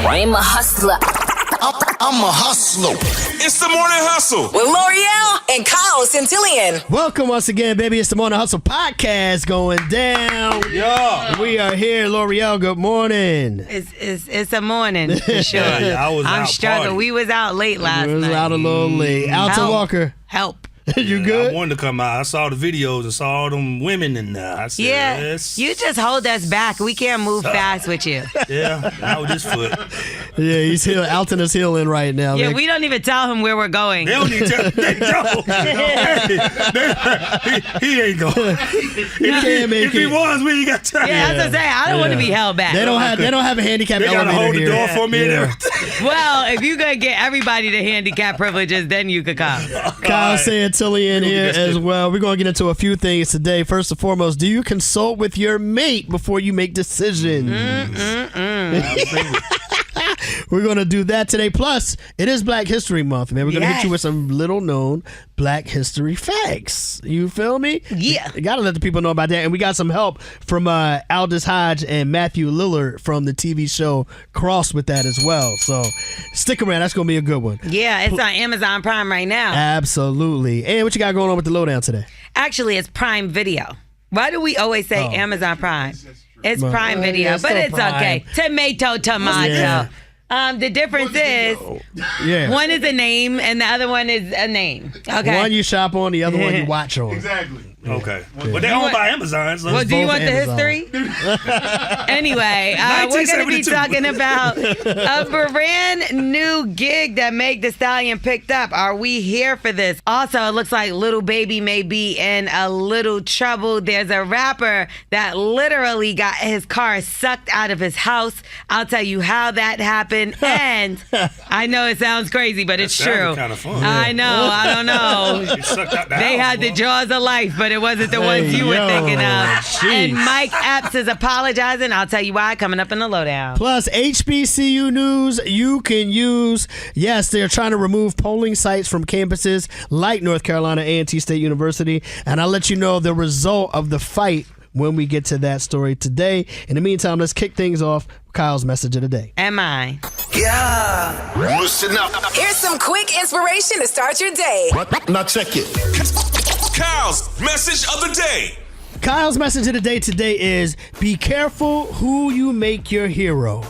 I'm a hustler. I'm a hustler. It's the Morning Hustle with L'Oreal and Kyle Centillion. Welcome once again, baby. It's the Morning Hustle podcast going down. Yeah. We are here. L'Oreal, good morning. It's a morning for sure. I'm struggling. We was out late last It was night. out a little late. Alton Help. Walker, Help. you good? I wanted to come out. I saw the videos. I saw all them women in there. I said, Yeah, yes. you just hold us back. We can't move fast with you. Yeah, now with this foot. Yeah, he's healing. Alton is healing right now. Yeah, man. we don't even tell him where we're going. They don't need to. They don't. He ain't going. can't make If he it. was, we ain't got time. Yeah, that's what I'm saying. I don't want to be held back. They don't have a handicap They gotta elevator hold the here. door for me and everything. Well, if you're going to get everybody the handicap privileges, then you could come. Kyle Santillion here as well. We're going to get into a few things today. First and foremost, do you consult with your mate before you make decisions? We're going to do that today. Plus, it is Black History Month, man. We're going to hit you with some little known Black history facts. You feel me? Yeah. You got to let the people know about that. And we got some help from Aldous Hodge and Matthew Lillard from the TV show Cross with that as well. So stick around. That's going to be a good one. Yeah, it's on Amazon Prime right now. Absolutely. And what you got going on with the lowdown today? Actually, it's Prime Video. Why do we always say Amazon Prime? It's Prime Video, it's but still it's Prime. okay. Tomato. Yeah. The difference is Yeah. one is a name and the other one is a name. Okay. One you shop on, the other one you watch on. Exactly. Okay. But they owned by Amazon. So Well, it's do you both want the Amazon. history? Anyway, we're going to be 1972. talking about a brand new gig that Meg Thee Stallion picked up. Are we here for this? Also, it looks like Lil Baby may be in a little trouble. There's a rapper that literally got his car sucked out of his house. I'll tell you how that happened. And I know it sounds crazy, but it's sounded true. kinda fun. I know. I don't know. It sucked out the They house, had the boy. jaws of life, but it wasn't the ones you were yo, thinking of. jeez. And Mike Epps is apologizing. I'll tell you why coming up in the lowdown. Plus, HBCU news you can use. Yes, they're trying to remove polling sites from campuses like North Carolina A&T State University. And I'll let you know the result of the fight when we get to that story today. In the meantime, let's kick things off with Kyle's message of the day. Am I? Listen up. Here's some quick inspiration to start your day. Now check it. Kyle's message of the day. Kyle's message of the day today is be careful who you make your hero.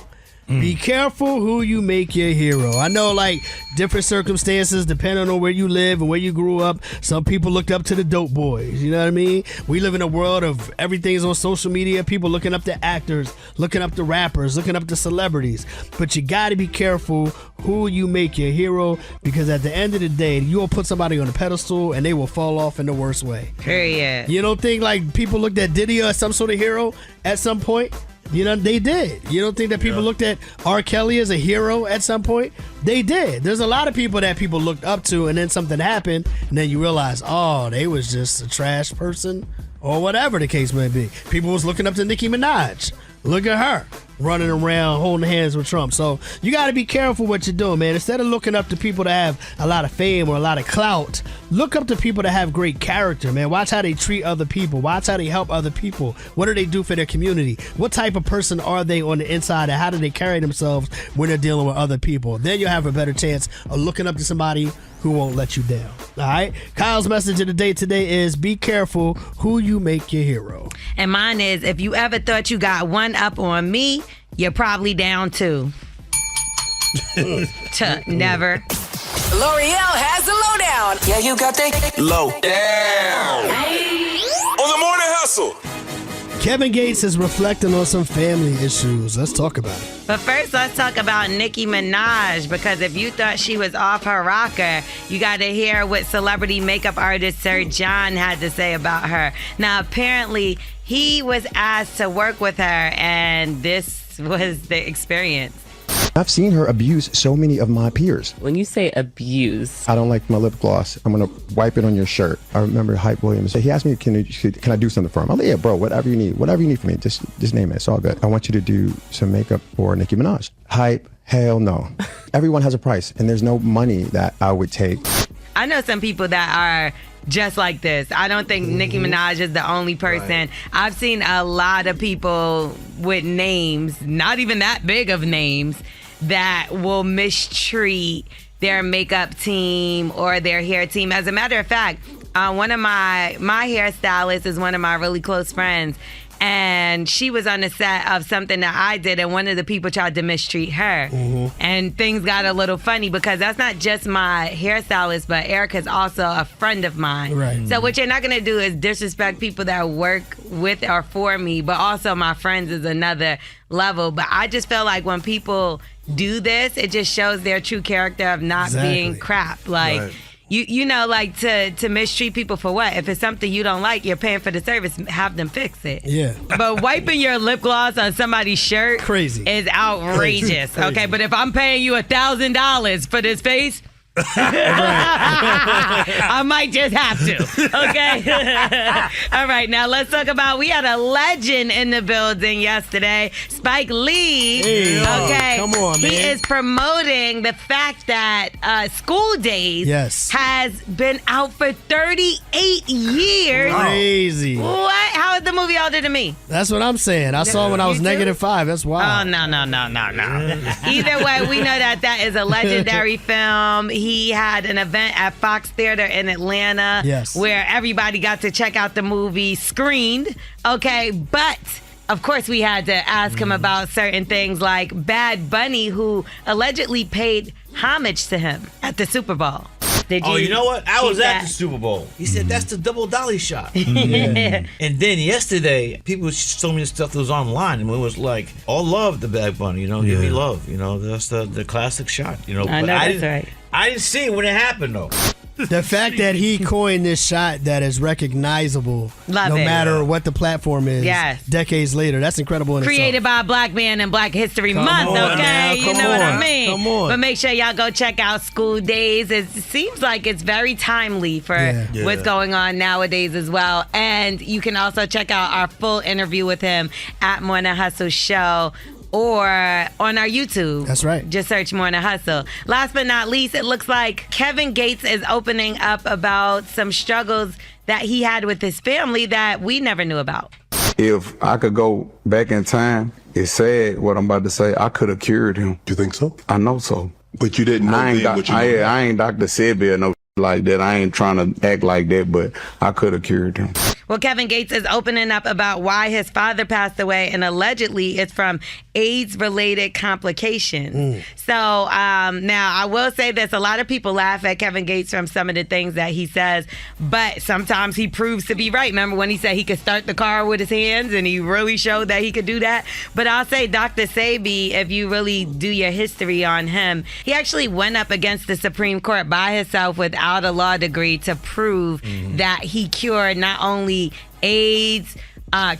Be careful who you make your hero. I know, like, different circumstances depending on where you live and where you grew up. Some people looked up to the dope boys. You know what I mean? We live in a world of everything's on social media. People looking up to actors, looking up to rappers, looking up to celebrities. But you got to be careful who you make your hero, because at the end of the day, you'll put somebody on a pedestal and they will fall off in the worst way. Period. You don't think like people looked at Diddy as some sort of hero at some point? You know, they did. You don't think that people looked at R. Kelly as a hero at some point? They did. There's a lot of people that people looked up to, and then something happened, and then you realize, oh, they was just a trash person, or whatever the case may be. People was looking up to Nicki Minaj. Look at her running around holding hands with Trump. So you got to be careful what you're doing, man. Instead of looking up to people that have a lot of fame or a lot of clout, look up to people that have great character, man. Watch how they treat other people. Watch how they help other people. What do they do for their community? What type of person are they on the inside, and how do they carry themselves when they're dealing with other people? Then you'll have a better chance of looking up to somebody who won't let you down. All right? Kyle's message of the day today is be careful who you make your hero. And mine is, if you ever thought you got one up on me, you're probably down two. Never. L'Oreal has the lowdown. Yeah, you got the Low. On the Morning Hustle. Kevin Gates is reflecting on some family issues. Let's talk about it. But first, let's talk about Nicki Minaj, because if you thought she was off her rocker, you got to hear what celebrity makeup artist Sir John had to say about her. Now, apparently, he was asked to work with her, and this was the experience. I've seen her abuse so many of my peers. When you say abuse, I don't like my lip gloss. I'm gonna wipe it on your shirt. I remember Hype Williams. He asked me, "Can I do something for him?" I'm like, "Yeah, bro. Whatever you need from me. Just name it. It's all good. I want you to do some makeup for Nicki Minaj." Hype? Hell no. Everyone has a price, and there's no money that I would take. I know some people that are just like this. I don't think Nicki Minaj is the only person. Right. I've seen a lot of people with names, not even that big of names, that will mistreat their makeup team or their hair team. As a matter of fact, one of my hairstylists is one of my really close friends. And she was on the set of something that I did, and one of the people tried to mistreat her. And things got a little funny because that's not just my hairstylist, but Erica's also a friend of mine. Right. So what you're not going to do is disrespect people that work with or for me, but also my friends is another level. But I just feel like when people do this, it just shows their true character of not being crap. Like, Right. You know, like to mistreat people for what? If it's something you don't like, you're paying for the service, have them fix it. Yeah. But wiping your lip gloss on somebody's shirt Crazy. is outrageous. Crazy. Okay, but if I'm paying you $1,000 for this face, I might just have to. Okay. All right. Now let's talk about. We had a legend in the building yesterday, Spike Lee. Hey, okay. come on, man. He is promoting the fact that School Days has been out for 38 years. Crazy. What? How is the movie older than me? That's what I'm saying. I saw it when I was You too? -5. That's Oh, wild. no. Either way, we know that is a legendary film. He had an event at Fox Theater in Atlanta where everybody got to check out the movie screened. Okay, but of course we had to ask him about certain things like Bad Bunny, who allegedly paid homage to him at the Super Bowl. Did Oh, you know what? I was keep at that? the Super Bowl. He said that's the double dolly shot. And then yesterday, people showed me the stuff that was online, and it was like, all love to Bad Bunny, you know, give me love, you know, that's the classic shot, you know. I know that's right. I didn't see it when it happened, though. The fact that he coined this shot that is recognizable Love no it. matter what the platform is Yes. decades later, that's incredible in Created itself. by a black man in Black History Month, on okay? now, You come know what I on, mean? come on. But make sure y'all go check out School Days. It seems like it's very timely for Yeah. what's going on nowadays as well. And you can also check out our full interview with him at Morning Hustle Show or on our YouTube. That's right. Just search Morning Hustle. Last but not least, it looks like Kevin Gates is opening up about some struggles that he had with his family that we never knew about. If I could go back in time, it's sad what I'm about to say. I could have cured him. You think so? I know so. But you didn't know I ain't, then what you know. I ain't Dr. Sebi or no like that. I ain't trying to act like that, but I could have cured him. Well, Kevin Gates is opening up about why his father passed away, and allegedly it's from AIDS-related complications. So now I will say this. A lot of people laugh at Kevin Gates from some of the things that he says, but sometimes he proves to be right. Remember when he said he could start the car with his hands, and he really showed that he could do that? But I'll say Dr. Sebi, if you really do your history on him, he actually went up against the Supreme Court by himself without a law degree to prove that he cured not only AIDS,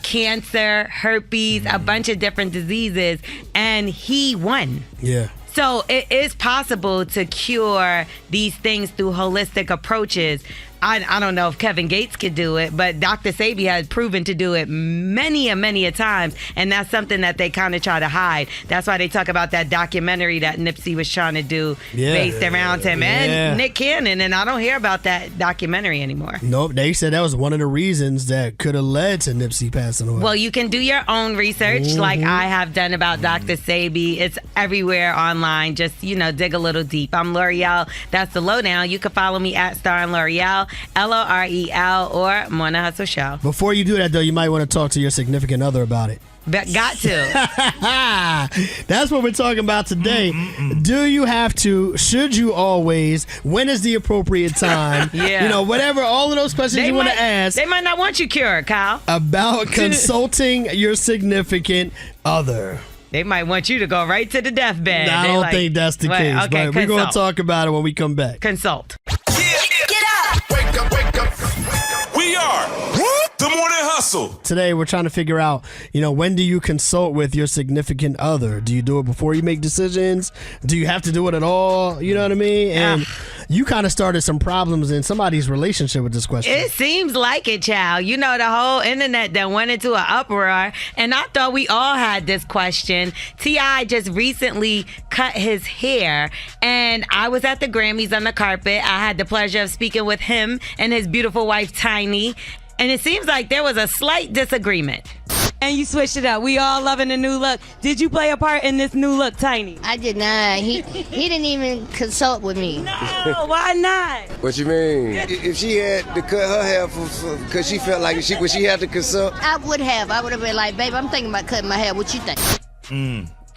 cancer, herpes, a bunch of different diseases, and he won. Yeah. So it is possible to cure these things through holistic approaches. I don't know if Kevin Gates could do it, but Dr. Sebi has proven to do it many a times, and that's something that they kind of try to hide. That's why they talk about that documentary that Nipsey was trying to do based around him and Nick Cannon, and I don't hear about that documentary anymore. Nope, they said that was one of the reasons that could have led to Nipsey passing away. Well, you can do your own research like I have done about Dr. Sebi. It's everywhere online. Just, dig a little deep. I'm L'Oreal. That's the lowdown. You can follow me at Star and L'Oreal, LOREL, or Morning Hustle Show. Before you do that, though, you might want to talk to your significant other about it. But got to. That's what we're talking about today. Do you have to? Should you always? When is the appropriate time? Yeah. Whatever, all of those questions you want to ask. They might not want you cured, Kyle. About consulting your significant other. They might want you to go right to the deathbed. I don't think that's the case, okay, but we're going to talk about it when we come back. Consult. Get up! Wake up, wake up. We are the Morning Hustle. Today, we're trying to figure out, when do you consult with your significant other? Do you do it before you make decisions? Do you have to do it at all? You know what I mean? And you kind of started some problems in somebody's relationship with this question. It seems like it, child. The whole internet that went into an uproar, and I thought we all had this question. T.I. just recently cut his hair, and I was at the Grammys on the carpet. I had the pleasure of speaking with him and his beautiful wife, Tiny, and it seems like there was a slight disagreement. and you switched it up. We all loving the new look. Did you play a part in this new look, Tiny? I did not. He didn't even consult with me. No, why not? What you mean? If she had to cut her hair because she felt like would she have to consult? I would have been like, babe, I'm thinking about cutting my hair. What you think?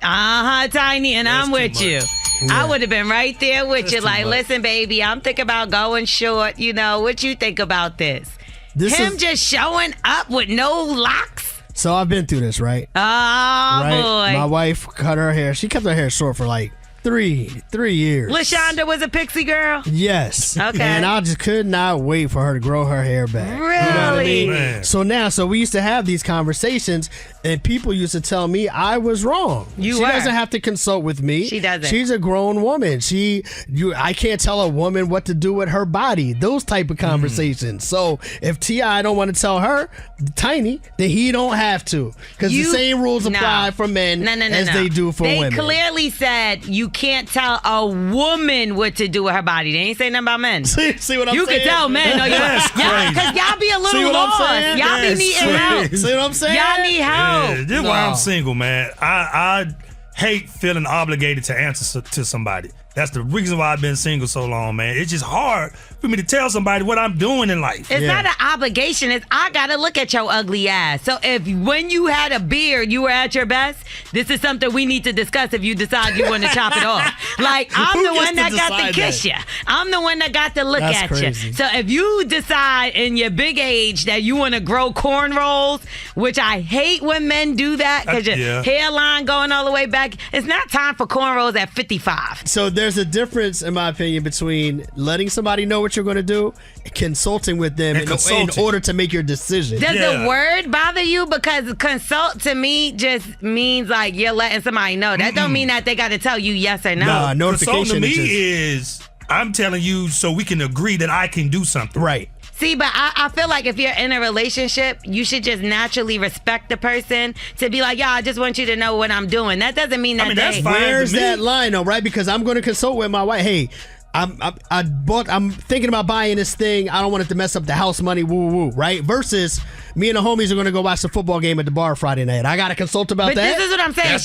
Tiny, and I'm with you. Yeah. I would have been right there with you. Like, listen, baby, I'm thinking about going short. You know, what you think about this? Him just showing up with no locks? So I've been through this, right? Oh, boy. My wife cut her hair. She kept her hair short for like 3 years. LaShonda was a pixie girl? Yes. Okay. And I just could not wait for her to grow her hair back. Really? You know what I mean? Man. So we used to have these conversations, and people used to tell me I was wrong. She doesn't have to consult with me. She doesn't. She's a grown woman. I can't tell a woman what to do with her body. Those type of conversations. So if T.I. don't want to tell her, Tiny, then he don't have to. Because the same rules apply for men as they do for women. They clearly said you can't tell a woman what to do with her body. They ain't say nothing about men. See what I'm saying? You can tell men. No, That's crazy. Because y'all be a See little what I'm lost. saying? Y'all be That's needing help. See what I'm saying? Y'all need help. Yeah, this is why I'm single, man. I hate feeling obligated to answer to somebody. That's the reason why I've been single so long, man. It's just hard for me to tell somebody what I'm doing in life. It's not an obligation. It's I gotta look at your ugly ass. So if when you had a beard, you were at your best, this is something we need to discuss if you decide you want to chop it off. Like, I'm Who the gets one to that got to decide kiss you. I'm the one that got to look That's at crazy. you. So if you decide in your big age that you want to grow cornrows, which I hate when men do that because your hairline going all the way back, it's not time for cornrows at 55. So there's a difference, in my opinion, between letting somebody know what you're going to do and consulting with them in order to make your decision. Does the word bother you? Because consult to me just means like you're letting somebody know. That don't mean that they got to tell you yes or no. Nah, notification Consult to me is is I'm telling you so we can agree that I can do something. Right. See, but I feel like if you're in a relationship, you should just naturally respect the person to be like, I just want you to know what I'm doing. That doesn't mean that Where's that line, though, right? Because I'm going to consult with my wife. Hey, I'm thinking about buying this thing. I don't want it to mess up the house money, woo, right? Versus me and the homies are going to go watch the football game at the bar Friday night. I got to consult about but that. But this is what I'm saying.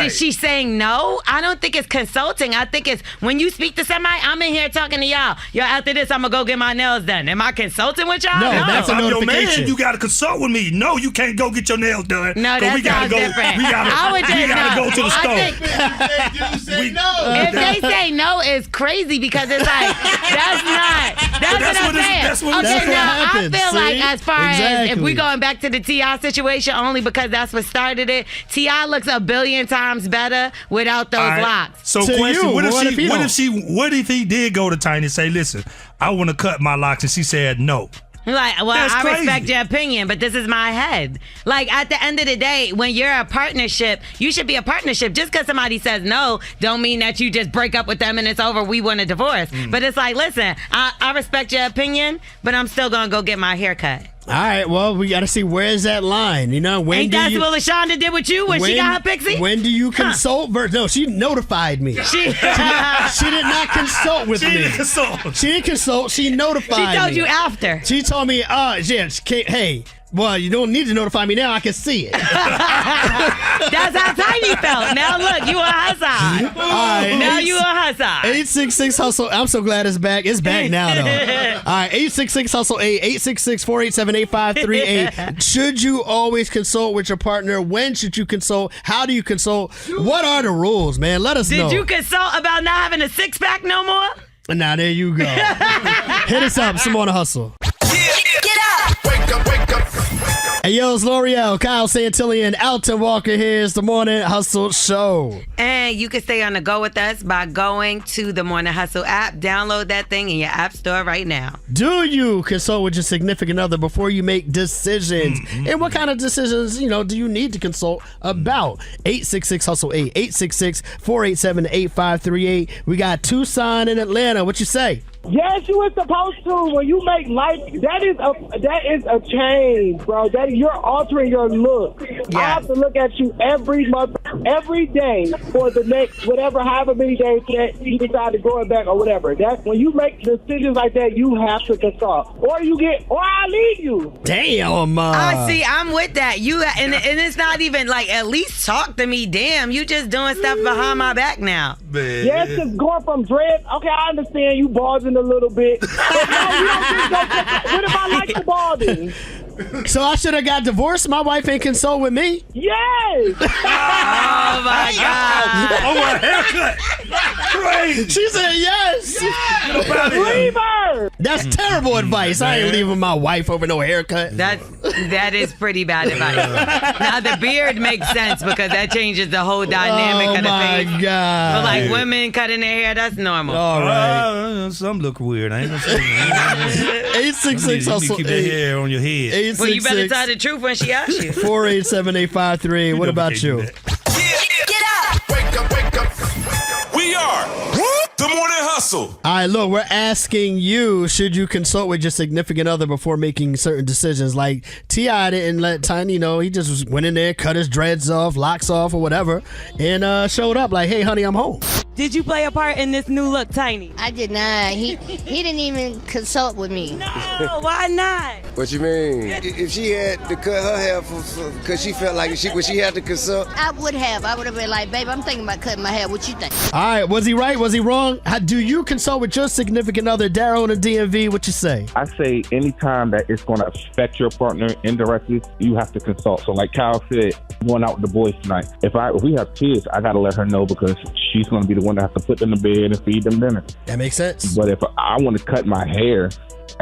Is she saying no? I don't think it's consulting. I think it's when you speak to somebody, I'm in here talking to y'all. After this, I'm going to go get my nails done. Am I consulting with y'all? No, that's a notification. Your man, you got to consult with me. No, you can't go get your nails done. No, that sounds different. We got to go to the store. If they say no, it's crazy because it's like, that's what I'm saying. That's what happens. I feel like as far as if we we going back to the T.I. situation, only because that's what started it, T.I. looks a billion times better without those locks. So question, what if he did go to Tiny and say, listen, I want to cut my locks, and she said no? Like, well, That's I crazy. respect your opinion, but this is my head. Like, at the end of the day, when you're a partnership, you should be a partnership. Just because somebody says no, don't mean that you just break up with them and it's over, we want a divorce. But it's like, listen, I respect your opinion, but I'm still going to go get my hair cut. All right, well, we got to see where's that line. When Ain't that what LaShonda did with you when she got her pixie? When do you consult? No, she notified me. She did not consult with me. She didn't consult. She didn't consult. She notified me. She told you after. She told me, hey, well, you don't need to notify me now. I can see it. That's how Tiny felt. Now look, you on her side. All right, now you on her side. 866 Hustle. I'm so glad it's back. It's back now, though. All right, 866 Hustle 866-487-8538. Should you always consult with your partner? When should you consult? How do you consult? What are the rules, man? Let us know. Did you consult about not having a six-pack no more? Now there you go. Hit us up. Some more to Hustle. Get up! Wake up, wake up. Hey, yo, it's L'Oreal, Kyle Santillan, Alton Walker. Here's the Morning Hustle Show. And you can stay on the go with us by going to the Morning Hustle app. Download that thing in your app store right now. Do you consult with your significant other before you make decisions? And what kind of decisions, do you need to consult about? 866-HUSTLE-8, 866-487-8538. We got Tucson in Atlanta. What you say? Yes, you were supposed to. When you make life, that is a change, bro. You're altering your look. I have to look at you every month every day for the next however many days that you decide to grow it back or whatever. That's when you make decisions like that, you have to consult, or I leave you. Damn. I see. I'm with that. And it's not even like at least talk to me. Damn, you just doing stuff behind my back now. Man. Yes, just going from dread. Okay, I understand you balding a little bit. But no, you don't think that. What if I like the balding? So I should have got divorced? My wife ain't consult with me? Yes. Oh my God. Oh, my haircut. Crazy. She said yes. Leave her. That's terrible advice. I ain't leaving my wife over no haircut. That is pretty bad advice. Now the beard makes sense because that changes the whole dynamic of the face. Oh my God. But like women cutting their hair, that's normal. All right. Some look weird. I ain't gonna say that. 866 You hustle. keep that hair on your head. Well, you better tell the truth when she asks you. 487-853. What about you? Get up! Wake up, wake up. We are the Morning Hustle. All right, look, we're asking you, should you consult with your significant other before making certain decisions? Like T.I. didn't let Tiny know. He just went in there, cut his dreads off, locks off, or whatever, and showed up like, hey, honey, I'm home. Did you play a part in this new look, Tiny? I did not. He didn't even consult with me. No, why not? What you mean? If she had to cut her hair because she felt like she had to consult? I would have been like, babe, I'm thinking about cutting my hair. What you think? All right, was he right? Was he wrong? Do you consult with your significant other, Daryl, in the DMV? What you say? I say anytime that it's going to affect your partner indirectly, you have to consult. So like Kyle said, going out with the boys tonight. If we have kids, I got to let her know because she's going to be the one that has to put them to bed and feed them dinner. That makes sense. But if I want to cut my hair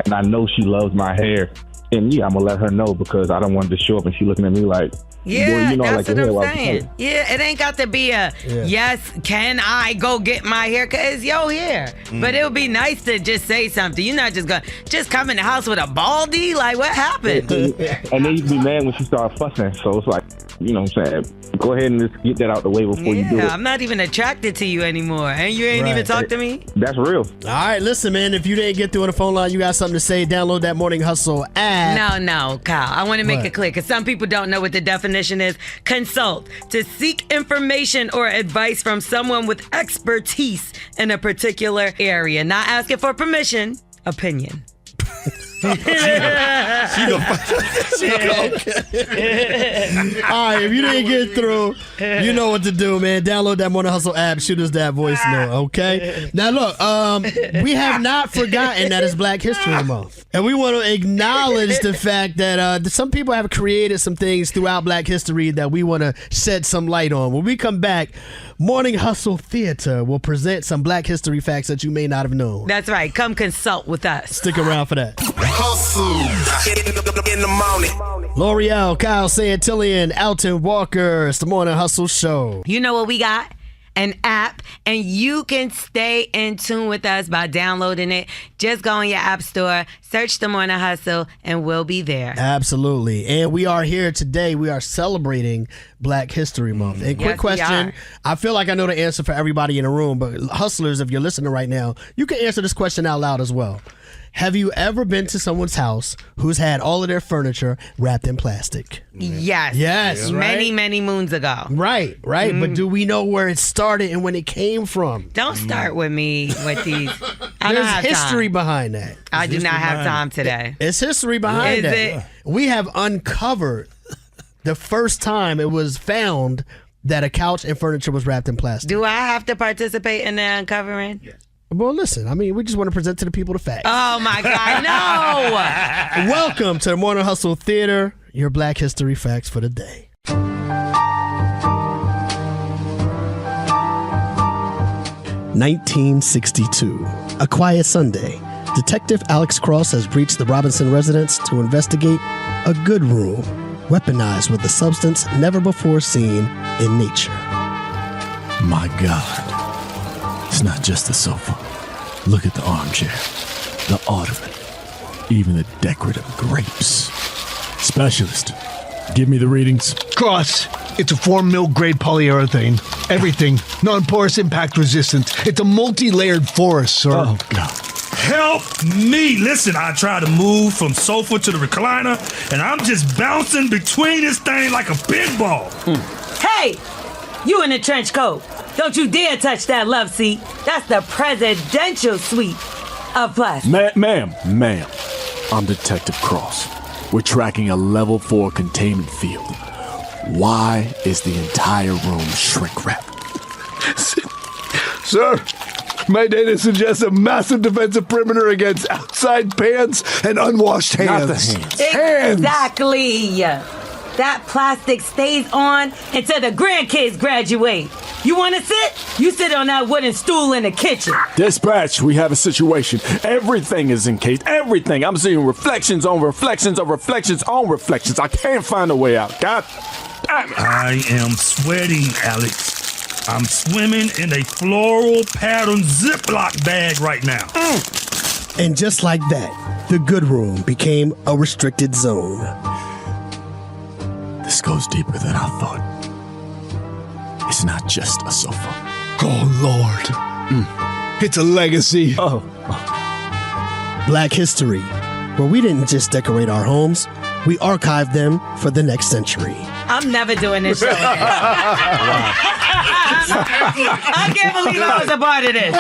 and I know she loves my hair, then yeah, I'm going to let her know because I don't want to show up and she looking at me like, yeah, well, that's like what I'm saying. Yeah, it ain't got to be yes, can I go get my hair? Because it's your hair. But it would be nice to just say something. You're not just going to just come in the house with a baldy? Like, what happened? And then you be mad when she starts fussing. So it's like, you know what I'm saying? Go ahead and just get that out the way before you do it. I'm not even attracted to you anymore. And you ain't even talk to me? That's real. All right, listen, man. If you didn't get through on the phone line, you got something to say, download that Morning Hustle app. No, Kyle. I want to make it clear because some people don't know what the definition is. Consult, to seek information or advice from someone with expertise in a particular area. Not asking for permission, opinion. All right, if you didn't get through, you know what to do, man. Download that Morning Hustle app, shoot us that voice note, okay? Now look, we have not forgotten that it's Black History Month, and we want to acknowledge the fact that some people have created some things throughout Black history that we want to shed some light on. When we come back, Morning Hustle Theater will present some Black history facts that you may not have known. That's right. Come consult with us. Stick around for that. Hustle in the morning. L'Oreal, Kyle Santillian, Alton Walker. It's the Morning Hustle Show. You know what we got? An app, and you can stay in tune with us by downloading it. Just go on your app store, search The Morning Hustle, and we'll be there. Absolutely. And we are here today. We are celebrating Black History Month. And quick question, I feel like I know the answer for everybody in the room, but hustlers, if you're listening right now, you can answer this question out loud as well. Have you ever been to someone's house who's had all of their furniture wrapped in plastic? Yes. Yes, right? Many moons ago. Right. But do we know where it started and when it came from? Don't start with me with these. I don't There's have history time. behind that. I do not have time today. It's history behind Is that. it? We have uncovered the first time it was found that a couch and furniture was wrapped in plastic. Do I have to participate in the uncovering? Yes. Well, listen, I mean, we just want to present to the people the facts. Oh, my God, no! Welcome to the Morning Hustle Theater, your Black History facts for the day. 1962, a quiet Sunday. Detective Alex Cross has breached the Robinson residence to investigate a good room weaponized with a substance never before seen in nature. My God. It's not just the sofa. Look at the armchair, the ottoman, even the decorative grapes. Specialist, give me the readings. Cross, it's a 4 mil grade polyurethane. Everything non-porous, impact resistant. It's a multi-layered forest, sir. Oh, God. Help me. Listen, I tried to move from sofa to the recliner, and I'm just bouncing between this thing like a pinball. Hey, You in a trench coat. Don't you dare touch that love seat. That's the presidential suite of plastic. Ma'am. I'm Detective Cross. We're tracking a level 4 containment field. Why is the entire room shrink wrapped? Sir, my data suggests a massive defensive perimeter against outside pants and unwashed hands. Not the hands. Exactly. That plastic stays on until the grandkids graduate. You want to sit? You sit on that wooden stool in the kitchen. Dispatch, we have a situation. Everything is encased. Everything. I'm seeing reflections on reflections on reflections on reflections. I can't find a way out. God damn it. I am sweating, Alex. I'm swimming in a floral pattern Ziploc bag right now. And just like that, the good room became a restricted zone. This goes deeper than I thought. It's not just a sofa. Oh, Lord. It's a legacy. Oh. Black history, where we didn't just decorate our homes, we archived them for the next century. I'm never doing this show again. I can't believe I was a part of this.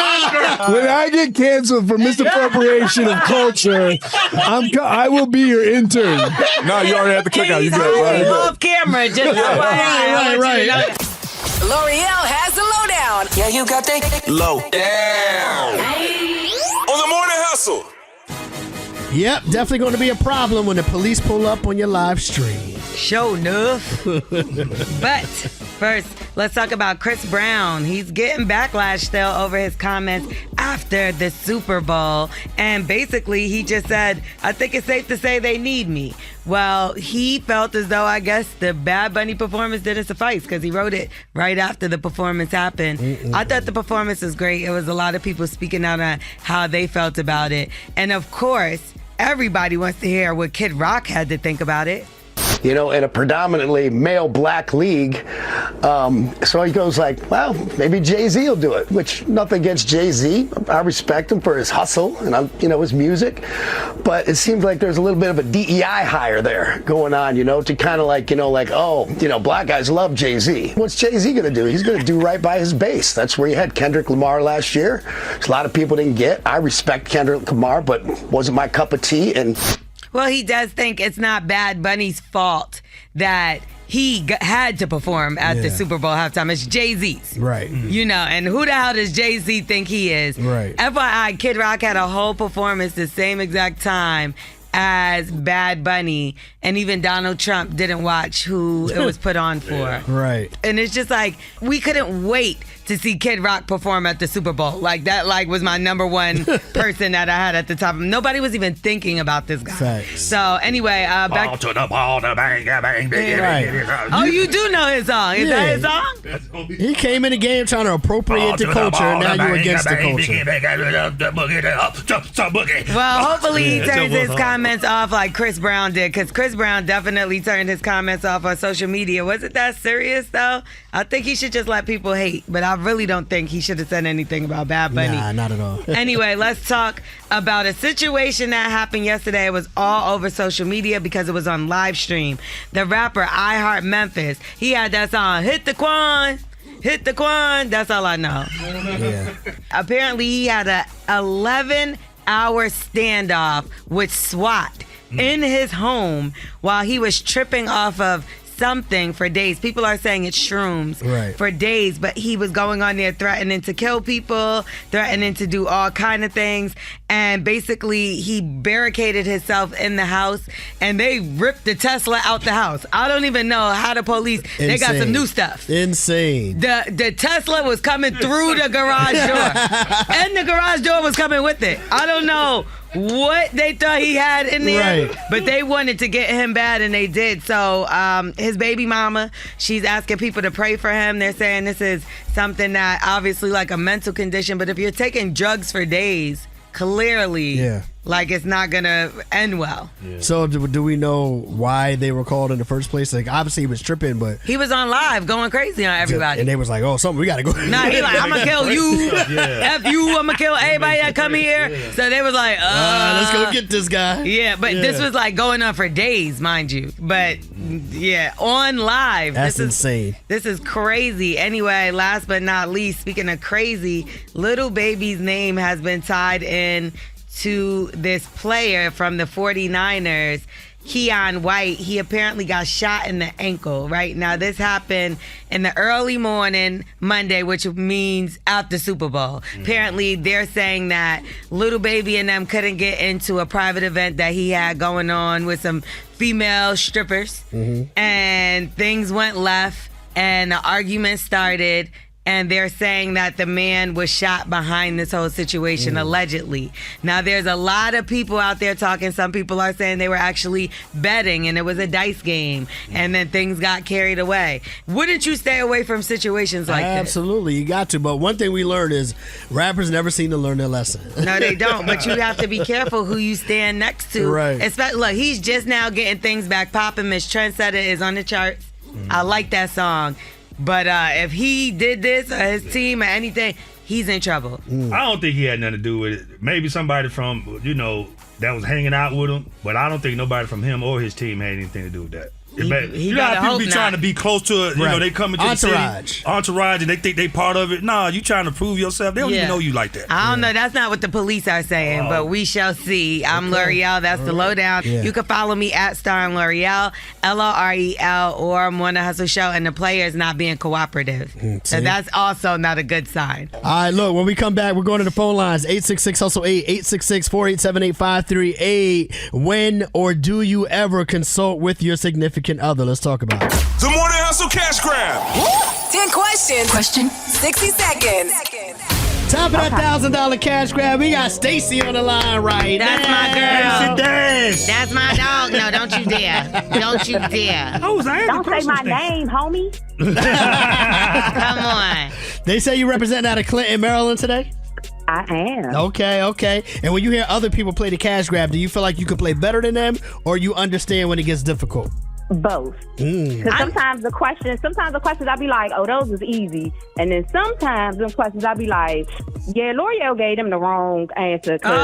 When I get canceled for misappropriation of culture, I will be your intern. No, you already have to click out. You He's good. off camera, just Right. L'Oreal has the lowdown. Yeah, you got that Low down. On the morning hustle. Yep, definitely going to be a problem when the police pull up on your live stream. Show enough. But first, let's talk about Chris Brown. He's getting backlash still over his comments after the Super Bowl. And basically, he just said, I think it's safe to say they need me. Well, he felt as though, I guess, the Bad Bunny performance didn't suffice because he wrote it right after the performance happened. I thought the performance was great. It was a lot of people speaking out on how they felt about it. And of course, everybody wants to hear what Kid Rock had to think about it. You know, in a predominantly male black league. So he goes like, well, maybe Jay-Z will do it, which nothing against Jay-Z. I respect him for his hustle and, his music. But it seems like there's a little bit of a DEI hire there going on, to kind of black guys love Jay-Z. What's Jay-Z going to do? He's going to do right by his base. That's where you had Kendrick Lamar last year. Which a lot of people didn't get. I respect Kendrick Lamar, but wasn't my cup of tea. And well, he does think it's not Bad Bunny's fault that he had to perform at the Super Bowl halftime. It's Jay-Z's. Right. And who the hell does Jay-Z think he is? Right. FYI, Kid Rock had a whole performance the same exact time as Bad Bunny, and even Donald Trump didn't watch who it was put on for. Right. And it's just like, we couldn't wait to see Kid Rock perform at the Super Bowl. Like, that was my number one person that I had at the top. Nobody was even thinking about this guy. Facts. So anyway, back Ball to the ball, the bang, bang, bang. Right. Oh, you do know his song. Is that his song? He came in the game trying to appropriate the culture, and now you're against the culture. Well, hopefully he turns his comments off like Chris Brown did, because Chris Brown definitely turned his comments off on social media. Was it that serious, though? I think he should just let people hate, but I really don't think he should have said anything about Bad Bunny. Nah, not at all. Anyway, let's talk about a situation that happened yesterday. It was all over social media because it was on live stream. The rapper I Heart Memphis, he had that song, Hit the Quan. Hit the Quan. That's all I know. Yeah. Apparently, he had a 11-hour standoff with SWAT in his home while he was tripping off of something for days. People are saying it's shrooms for days, but he was going on there threatening to kill people, threatening to do all kind of things, and basically he barricaded himself in the house, and they ripped the Tesla out the house. I don't even know how the police, they got some new stuff. Insane. The Tesla was coming through the garage door, and the garage door was coming with it. I don't know what they thought he had in there, but they wanted to get him bad, and they did. So his baby mama, she's asking people to pray for him. They're saying this is something that obviously like a mental condition, but if you're taking drugs for days, clearly Like it's not gonna end well. So do we know why they were called in the first place? Like obviously he was tripping, but He was on live going crazy on everybody. and they was like, oh, something we gotta go. Nah, he like, I'm gonna kill you. F you, I'm gonna kill everybody that come here. So they was like, let's go get this guy. Yeah, but this was like going on for days, mind you. But yeah, on live. That's this insane. This is crazy. Anyway, last but not least, speaking of crazy, Little Baby's name has been tied in to this player from the 49ers, Keon White. He apparently got shot in the ankle, right? Now, this happened in the early morning, Monday, which means after Super Bowl. Apparently, they're saying that Little Baby and them couldn't get into a private event that he had going on with some female strippers. And things went left, and the argument started. And they're saying that the man was shot behind this whole situation, allegedly. Now, there's a lot of people out there talking. Some people are saying they were actually betting and it was a dice game. And then things got carried away. Wouldn't you stay away from situations like this? Absolutely, you got to. But one thing we learned is rappers never seem to learn their lesson. No, they don't. But you have to be careful who you stand next to. Right. Especially, look, he's just now getting things back popping. Miss Trendsetter is on the charts. I like that song. But if he did this or his team or anything, he's in trouble. I don't think he had nothing to do with it. Maybe somebody from, that was hanging out with him, but I don't think nobody from him or his team had anything to do with that. He You know how people be trying to be close to it. You know, they come into the city, entourage, and they think they part of it. Nah, you trying to prove yourself. They don't even know you like that. I don't know. That's not what the police are saying, but we shall see. I'm L'Oreal. That's the lowdown. Yeah. You can follow me at Starring L'Oreal, L'Orel, or I'm on the Hustle Show, and the players not being cooperative. So that's also not a good sign. All right, look, when we come back, we're going to the phone lines. 866-HUSTLE-8, 866-487-8538. When or do you ever consult with your significant other? Let's talk about it. The Morning Hustle Cash Grab. 10 questions. 60 seconds. Time for that $1,000 cash grab. We got Stacy on the line right That's now. my girl. Dash. That's my dog. No, don't you dare. Don't you dare. Don't say my name, homie. Come on. They say you represent out of Clinton, Maryland today? I am. Okay. And when you hear other people play the cash grab, do you feel like you can play better than them, or you understand when it gets difficult? Both. Because sometimes the questions I'll be like, oh, those is easy. And then sometimes the questions I'll be like, yeah, L'Oreal gave them the wrong answer. Now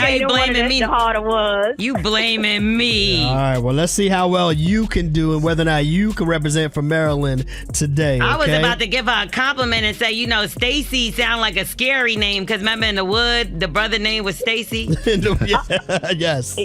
you blaming me. The harder was. You blaming me. All right, well, let's see how well you can do and whether or not you can represent for Maryland today. I was okay? about to give her a compliment and say, Stacy sound like a scary name because remember in the Wood, the brother name was Stacy. Yes.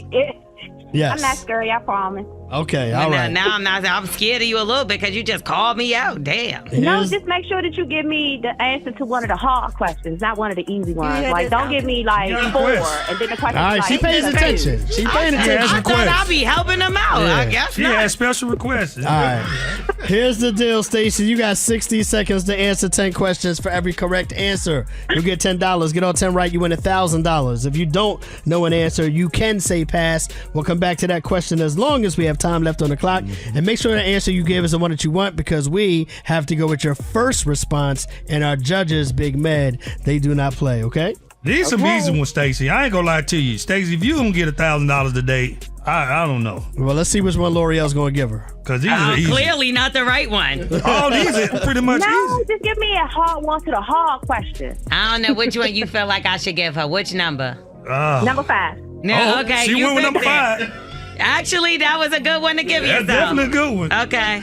Yes. I'm not scary, I promise. Okay, all right. Now I'm not. I'm scared of you a little bit because you just called me out. Damn. No, just make sure that you give me the answer to one of the hard questions, not one of the easy ones. Yeah, don't give me like 4 and then the question. All right, she pays attention. She paying attention. I thought I'd be helping them out. Yeah. I guess She not. has special requests. All right. Here's the deal, Stacey. You got 60 seconds to answer 10 questions. For every correct answer, you get $10. Get all 10 right, you win $1,000. If you don't know an answer, you can say pass. We'll come back to that question as long as we have time left on the clock. And make sure the answer you give is the one that you want, because we have to go with your first response, and our judges, Big Med, they do not play, okay? These some easy ones, Stacey. I ain't gonna lie to you. Stacey, if you gonna get $1,000 today, I don't know. Well, let's see which one L'Oreal's gonna give her. Because these are easy. Clearly not the right one. All these are pretty much No, easy. just give me a hard one to the hard question. I don't know which one you feel like I should give her. Which number? Number 5. No, okay. She you went with number picked it. 5. Actually, that was a good one to give That's yourself. definitely a good one. Okay.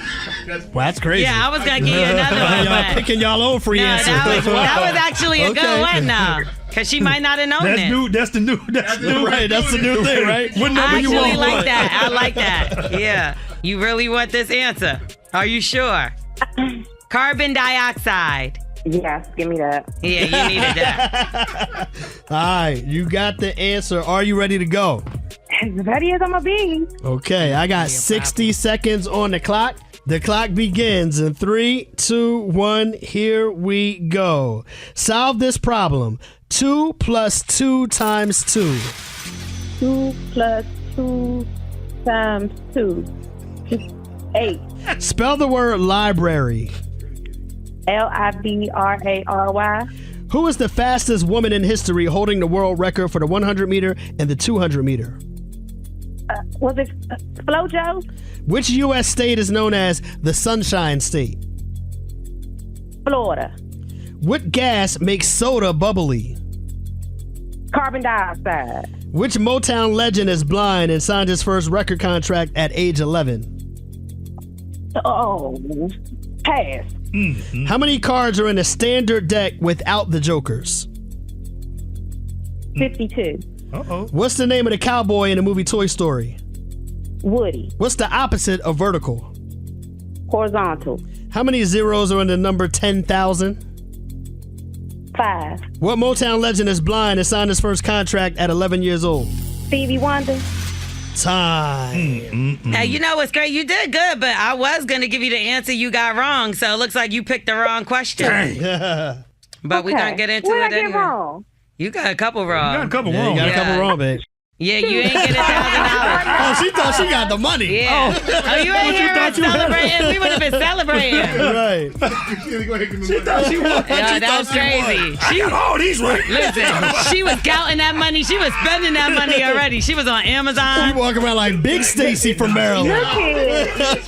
Well, that's crazy. Yeah, I was gonna give you another one. Y'all but- picking y'all own free No, answer. that was actually a Okay. good one, though. Because she might not have known That's it. new. That's the new. That's new. Right, that's the new thing, right? What I number you actually want? like that. I like that. Yeah. You really want this answer? Are you sure? Carbon dioxide. Yes, give me that. Yeah, you needed that. All right, you got the answer. Are you ready to go? As ready as I'm gonna be. Okay, I got 60 seconds on the clock. The clock begins in 3, 2, 1. Here we go. Solve this problem. 2 plus 2 times 2. 2 plus 2 times 2. 8. Spell the word library. Library. Who is the fastest woman in history holding the world record for the 100 meter and the 200 meter? Was it FloJo? Which U.S. state is known as the Sunshine State? Florida. What gas makes soda bubbly? Carbon dioxide. Which Motown legend is blind and signed his first record contract at age 11? Oh, pass. How many cards are in a standard deck without the jokers? 52. Uh-oh. What's the name of the cowboy in the movie Toy Story? Woody. What's the opposite of vertical? Horizontal. How many zeros are in the number 10,000? 5. What Motown legend is blind and signed his first contract at 11 years old? Stevie Wonder. Time. Now, you know what's great? You did good, but I was going to give you the answer you got wrong, so it looks like you picked the wrong question. But we're going to get into what it did I get anyway. wrong? You got a couple wrong. You got a couple Yeah, wrong. you got a couple wrong, babe. Yeah, you ain't get $1,000. Oh, she thought she got the money. Yeah. Oh, you ain't here us celebrating. We would have been celebrating. Right. She thought she won. Yeah, that was crazy. I got all these right. Listen, she was counting that money. She was spending that money already. She was on She Amazon. walking around like Big Stacy from Maryland. Look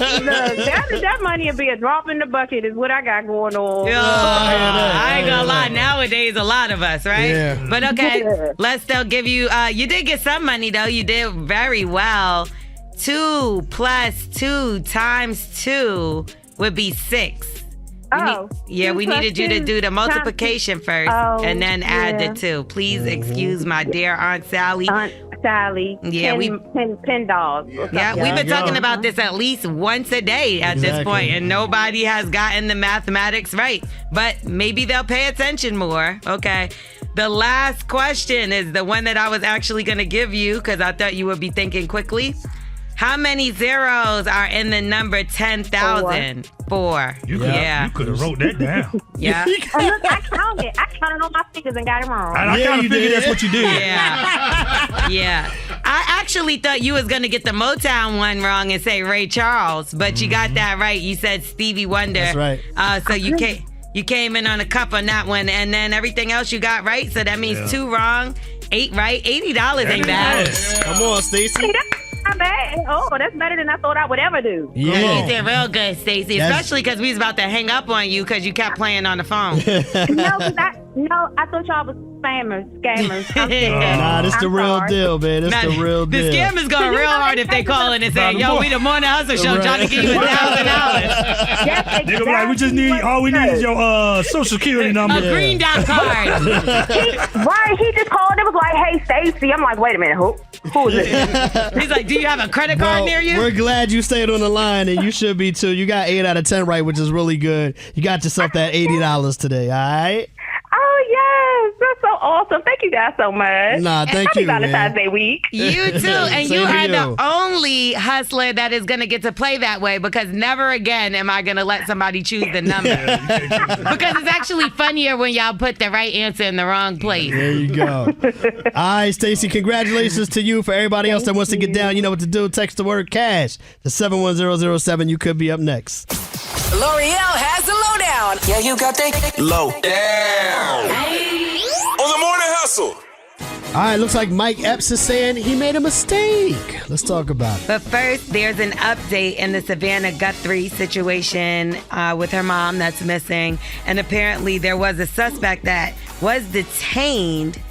that money will be a drop in the bucket is what I got going on. Yo, I ain't gonna lie. Nowadays, a lot of us, right? Yeah. But okay, let's still give you. You did get some money though. You did very well. 2 + 2 × 2 would be 6. We needed you to do the multiplication first and then add the 2. Please excuse my dear Aunt Sally. Aunt Sally. Yeah, Pen dog. Yeah, we've been talking about this at least once a day at this point, and nobody has gotten the mathematics right. But maybe they'll pay attention more. Okay. The last question is the one that I was actually going to give you because I thought you would be thinking quickly. How many zeros are in the number 10,000? 4. You could have wrote that down. Yeah. Look, I counted on my fingers and got it wrong. I kind of figured that's what you did. Yeah. I actually thought you was going to get the Motown one wrong and say Ray Charles, but you got that right. You said Stevie Wonder. That's right. So you came in on a cup on that one, and then everything else you got right. So that means 2 wrong, 8 right. $80 ain't bad. Come on, Stacey. Not bad. Oh, that's better than I thought I would ever do. Yeah. You did real good, Stacey. Especially because we was about to hang up on you because you kept playing on the phone. I thought y'all was scammers. Nah, this the real deal, man. This the real deal. The scammers going real hard if they call in and say, "Yo, we the Morning Hustle Show trying to give you $1,000." They gonna be like, all we need is your social security number. A green dot card. He just called and was like, "Hey, Stacey." I'm like, "Wait a minute, who is it?" He's like, "Do you have a credit card near you?" We're glad you stayed on the line, and you should be too. You got 8 out of 10 right, which is really good. You got yourself that $80 today, all right? Oh, yes. That's so awesome. Thank you guys so much. Nah, thank Happy you, Valentine's man. Day week. You too. And Same you to are you. the only hustler that is going to get to play that way because never again am I going to let somebody choose the number. Because it's actually funnier when y'all put the right answer in the wrong place. There you go. All right, Stacey, congratulations to you. For everybody else that wants to get down, you know what to do. Text the word CASH to 71007. You could be up next. L'Oreal has the lowdown. Yeah, you got the Low down. On the Morning Hustle. All right, looks like Mike Epps is saying he made a mistake. Let's talk about it. But first, there's an update in the Savannah Guthrie situation with her mom that's missing. And apparently there was a suspect that was detained,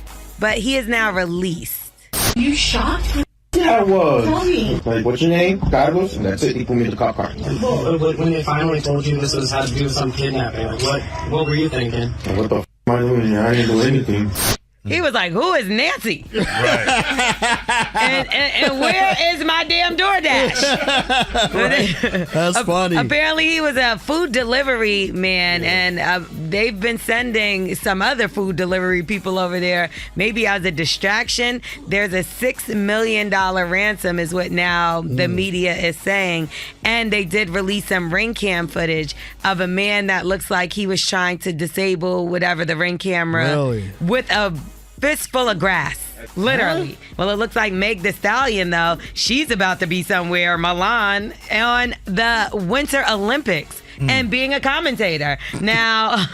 but he is now released. You shocked? Yeah, I was. Tell me. Like, what's your name? Carlos? And that's it. He put me in the cop car. Well, when they finally told you this was had to do with some kidnapping, like, what were you thinking? And what the f am I doing here? I didn't do anything. He was like, "Who is Nancy? and where is my damn DoorDash?" That's funny. Apparently, he was a food delivery man, and they've been sending some other food delivery people over there, maybe as a distraction. There's a $6 million ransom, is what now the media is saying, and they did release some ring cam footage of a man that looks like he was trying to disable whatever the ring camera with a fistful of grass. Literally. Well, it looks like Meg Thee Stallion, though, she's about to be somewhere, Milan, on the Winter Olympics. and being a commentator. Now,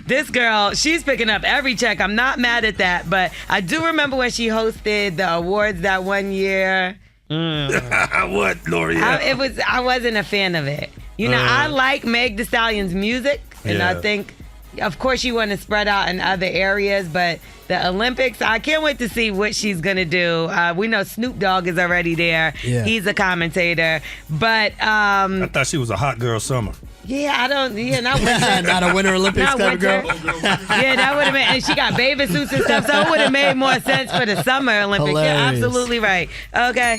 this girl, she's picking up every check. I'm not mad at that, but I do remember when she hosted the awards that one year. What, L'Oreal? I wasn't a fan of it. You know, I like Meg Thee Stallion's music, and I think, of course, you want to spread out in other areas, but the Olympics, I can't wait to see what she's going to do. We know Snoop Dogg is already there. Yeah. He's a commentator. But I thought she was a hot girl summer. Not winter. Not a Winter Olympics type of girl. Yeah, that would have been, and she got bathing suits and stuff, so it would have made more sense for the Summer Olympics. Hilarious. You're absolutely right. Okay.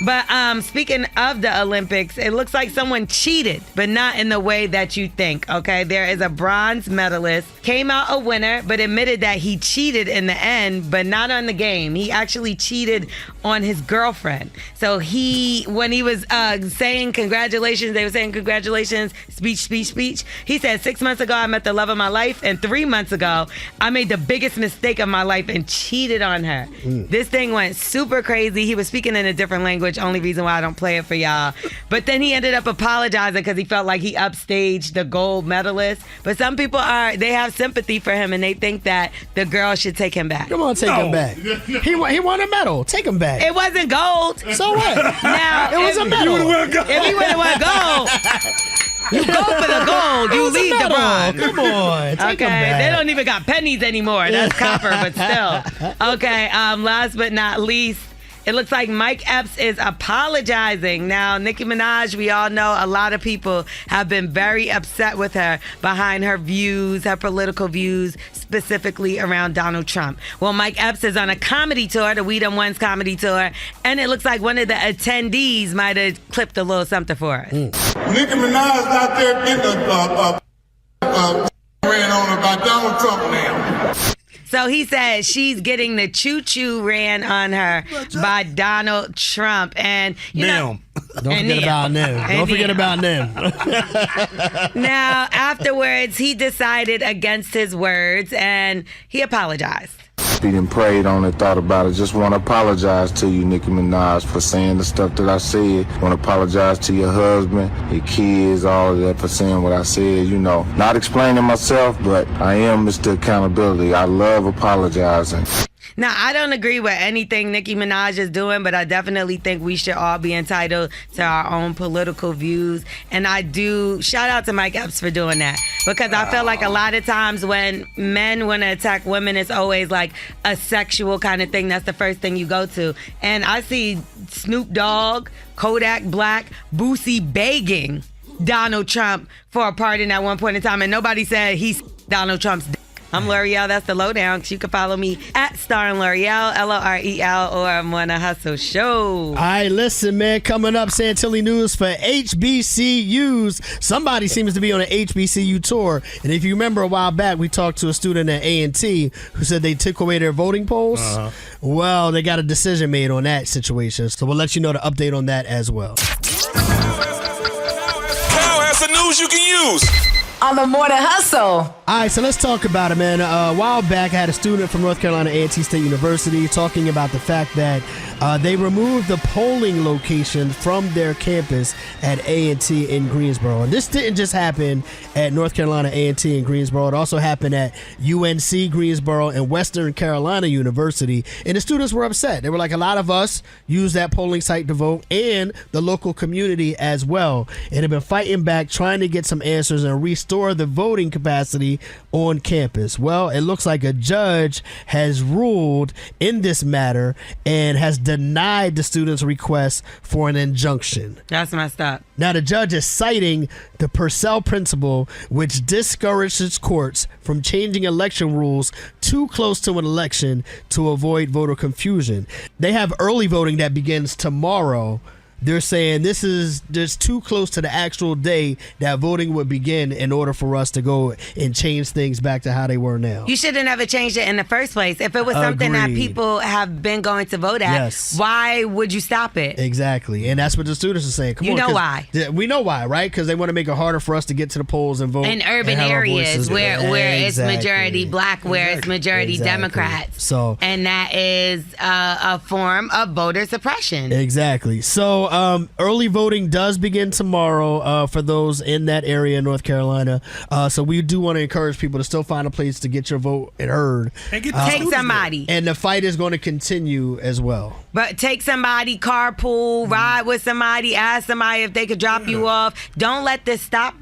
But speaking of the Olympics, it looks like someone cheated, but not in the way that you think, okay? There is a bronze medalist, came out a winner, but admitted that he cheated in the end, but not on the game. He actually cheated on his girlfriend. So when he was saying congratulations, they were saying congratulations, speech. He said 6 months ago, I met the love of my life, and 3 months ago, I made the biggest mistake of my life and cheated on her. This thing went super crazy. He was speaking in a different language, only reason why I don't play it for y'all. But then he ended up apologizing because he felt like he upstaged the gold medalist. But some people they have sympathy for him, and they think that the girl should take him back. Come on, take him back. He won a medal. Take him back. It wasn't gold. So what? Now, it was a medal. If he would have won gold, you go for the gold. You leave the bronze. Come on. Take him back. They don't even got pennies anymore. That's copper, but still. Okay. Last but not least, it looks like Mike Epps is apologizing. Now, Nicki Minaj, we all know a lot of people have been very upset with her behind her views, her political views, specifically around Donald Trump. Well, Mike Epps is on a comedy tour, the We Done Ones comedy tour, and it looks like one of the attendees might have clipped a little something for us. Nicki Minaj out there getting ran on about Donald Trump now. So he said she's getting the choo-choo ran on her by Donald Trump. And you know, Don't forget about them. Don't forget about them. Now, afterwards, he decided against his words and he apologized. He done prayed on it, thought about it. Just want to apologize to you, Nicki Minaj, for saying the stuff that I said. Want to apologize to your husband, your kids, all of that for saying what I said. You know, not explaining myself, but I am Mr. Accountability. I love apologizing. Now, I don't agree with anything Nicki Minaj is doing, but I definitely think we should all be entitled to our own political views. And I do shout out to Mike Epps for doing that, because I feel like a lot of times when men want to attack women, it's always like a sexual kind of thing. That's the first thing you go to. And I see Snoop Dogg, Kodak Black, Boosie begging Donald Trump for a pardon at one point in time, and nobody said he's Donald Trump's dick. I'm L'Oreal. That's the lowdown. You can follow me at Starring L'Oreal, L'Orel, or I'm on a Hustle Show. All right, listen, man. Coming up, Santilli News for HBCUs. Somebody seems to be on an HBCU tour. And if you remember a while back, we talked to a student at A&T who said they took away their voting polls. Well, they got a decision made on that situation. So we'll let you know the update on that as well. Cal has the news you can use on the Morning Hustle. All right, so let's talk about it, man. A while back, I had a student from North Carolina A&T State University talking about the fact that they removed the polling location from their campus at A&T in Greensboro. And this didn't just happen at North Carolina A&T in Greensboro. It also happened at UNC Greensboro and Western Carolina University. And the students were upset. They were like, a lot of us use that polling site to vote, and the local community as well. And have been fighting back, trying to get some answers and restore the voting capacity on campus. Well, it looks like a judge has ruled in this matter and has denied the students' request for an injunction. That's messed up. Now, the judge is citing the Purcell principle, which discourages courts from changing election rules too close to an election to avoid voter confusion. They have early voting that begins tomorrow. They're saying this is just too close to the actual day that voting would begin in order for us to go and change things back to how they were now. You should have never changed it in the first place. If it was something that people have been going to vote at, why would you stop it? Exactly. And that's what the students are saying. You know why. We know why, right? Because they want to make it harder for us to get to the polls and vote. In urban areas where it's majority black, where it's majority Democrats. So, and that is a form of voter suppression. Exactly. So So early voting does begin tomorrow for those in that area in North Carolina. So we do want to encourage people to still find a place to get your vote heard. And get Take somebody. And the fight is going to continue as well. But take somebody, carpool, ride with somebody, ask somebody if they could drop you off. Don't let this stop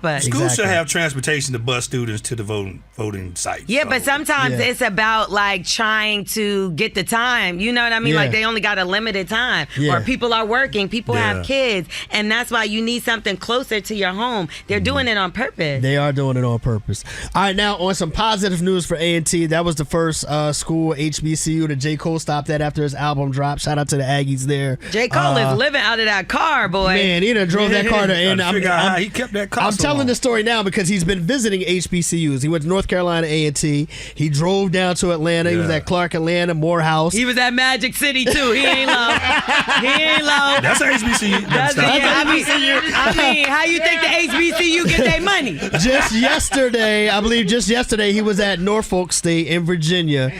us. Schools should have transportation to bus students to the voting site. Yeah, but sometimes it's about like trying to get the time. You know what I mean? Yeah. Like they only got a limited time. Yeah. Or people are working, people have kids. And that's why you need something closer to your home. They're doing it on purpose. They are doing it on purpose. All right, now on some positive news for A&T. That was the first school, HBCU, that J. Cole stopped at after his album dropped. Shout out to the Aggies there. J. Cole is living out of that car, boy. Man, he done drove that car to end. Figure out how he kept that car. I'm so telling long. the story now because he's been visiting HBCUs. He went to North Carolina A&T. He drove down to Atlanta. He was at Clark Atlanta, Morehouse. He was at Magic City, too. He ain't low. He ain't low. That's an HBCU. That's I mean, how you think the HBCU get their money? Just yesterday, he was at Norfolk State in Virginia.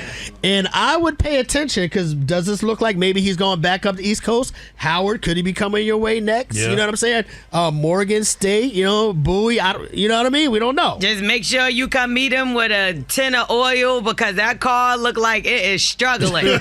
And I would pay attention because does this look like maybe he's going back up the East Coast? Howard, could he be coming your way next? Yeah. You know what I'm saying? Morgan State, Bowie, you know what I mean? We don't know. Just make sure you come meet him with a tin of oil because that car look like it is struggling. All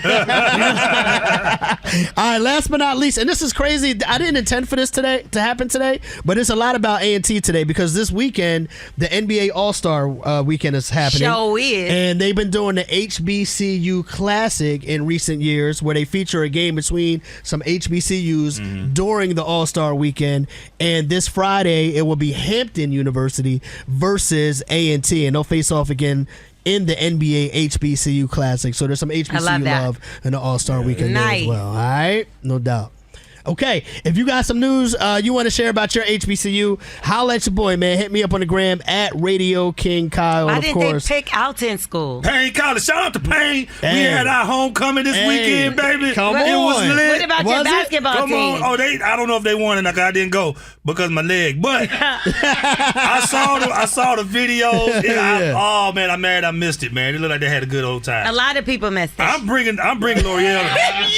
right, last but not least, and this is crazy. I didn't intend for this to happen today, but it's a lot about A&T today because this weekend, the NBA All-Star Weekend is happening. Sure is. And they've been doing the HBCU Classic in recent years where they feature a game between some HBCUs during the All-Star Weekend. And this Friday, it will be Hampton University versus A&T, and they'll face off again in the NBA HBCU Classic. So there's some HBCU love in the All-Star Weekend there as well. All right? No doubt. Okay, if you got some news you want to share about your HBCU, holla at your boy, man. Hit me up on the gram at Radio King Kyle. Why of didn't course, they pick Alton School? Payne College. Shout out to Payne. We Hey. had our homecoming this weekend, baby. Come It was on. lit. What about your basketball Come team? on. Oh, I don't know if they won or not. I didn't go because of my leg. But I saw the videos. And oh man, I'm mad I missed it, man. It looked like they had a good old time. A lot of people missed it. I'm bringing L'Oreal.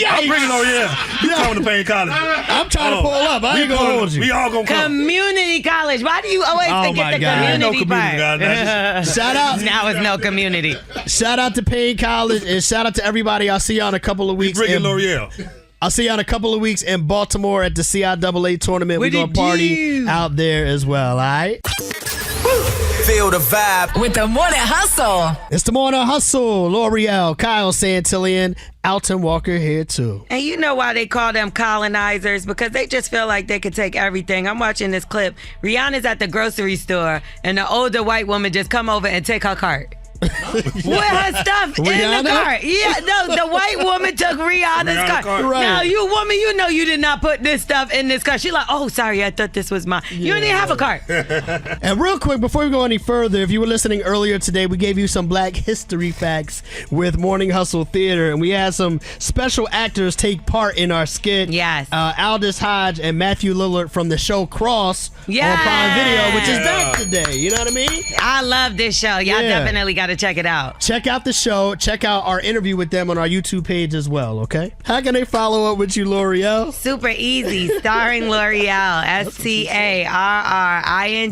I'm bringing L'Oreal. You coming to Payne College? I'm trying to pull up. I ain't gonna hold you. We all gonna come. Community college. Why do you always forget the community part? Shout out. Now it's no community. Shout out to Payne College and shout out to everybody. I'll see y'all in a couple of weeks. Bringing L'Oreal. I'll see y'all in a couple of weeks in Baltimore at the CIAA tournament. We're going to party out there as well, all right? Feel the vibe with the Morning Hustle. It's the Morning Hustle. L'Oreal, Kyle Santillian, Alton Walker here too. And you know why they call them colonizers? Because they just feel like they could take everything. I'm watching this clip. Rihanna's at the grocery store, and the older white woman just come over and take her cart. With her stuff in the cart. Yeah, no, the white woman took Rihanna's cart. Right. Now, you woman, you know you did not put this stuff in this cart. She's like, oh, sorry, I thought this was mine. You didn't even have a cart. And real quick, before we go any further, if you were listening earlier today, we gave you some Black history facts with Morning Hustle Theater, and we had some special actors take part in our skit. Yes. Aldous Hodge and Matthew Lillard from the show Cross on Prime Video, which is back today. You know what I mean? I love this show. Y'all definitely got to check it out. Check out the show. Check out our interview with them on our YouTube page as well, okay? How can they follow up with you, L'Oreal? Super easy. Starring L'Oreal. STARRING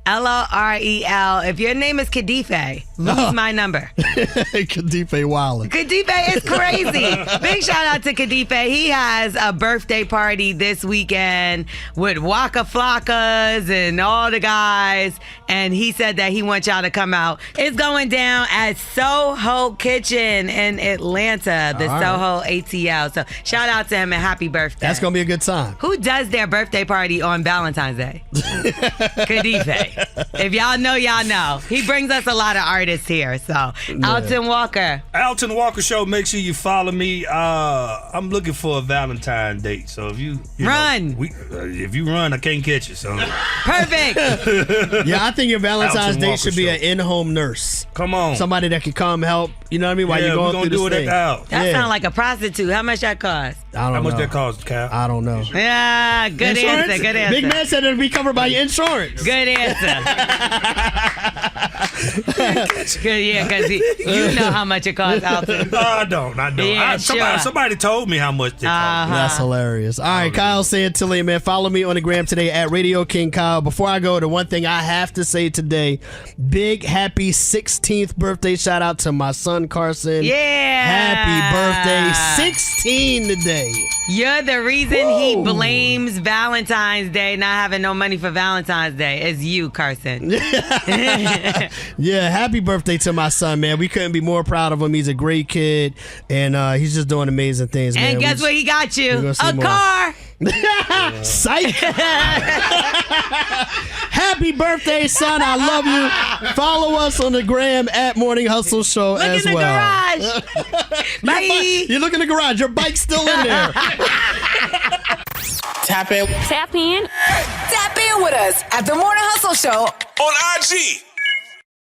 LOREL. If your name is Kadife, lose my number. Kadife Wallen. Kadife is crazy. Big shout out to Kadife. He has a birthday party this weekend with Waka Flockas and all the guys. And he said that he wants y'all to come out. It's going down at Soho Kitchen in Atlanta, the Soho ATL. So shout out to him and happy birthday. That's going to be a good time. Who does their birthday party on Valentine's Day? Kadife. If y'all know, y'all know. He brings us a lot of artists here. So, Alton Walker. Alton Walker Show. Make sure you follow me. I'm looking for a Valentine date. So if you run, if you run, I can't catch you. So perfect. Yeah, I think your Valentine's Alton date Walker should be Show. an in-home nurse. Come on, somebody that could come help. You know what I mean? While you're going through this do it thing. at the house. That sounds like a prostitute. How much that cost? I don't know. How much that cost, Cal? I don't know. Yeah, good Insurance? answer. Good answer. Big man said it'll be covered by your insurance. Good answer. Because you know how much it costs, Alton. I don't. Yeah, somebody told me how much it cost. That's hilarious. All right, Kyle Santilli, man. Follow me on the gram today at Radio King Kyle. Before I go, the one thing I have to say today, big happy 16th birthday shout out to my son Carson. Yeah. Happy birthday. 16 today. You're the reason he blames Valentine's Day not having no money for Valentine's Day. It's you, Carson. Yeah, happy birthday to my son, man. We couldn't be more proud of him. He's a great kid, and he's just doing amazing things, man. And guess what he got you? A car. Psych. Happy birthday, son. I love you. Follow us on the gram at Morning Hustle Show as well. Look in the garage. Bye. You look in the garage. Your bike's still in there. Tap in. Tap in. Tap in with us at the Morning Hustle Show on IG.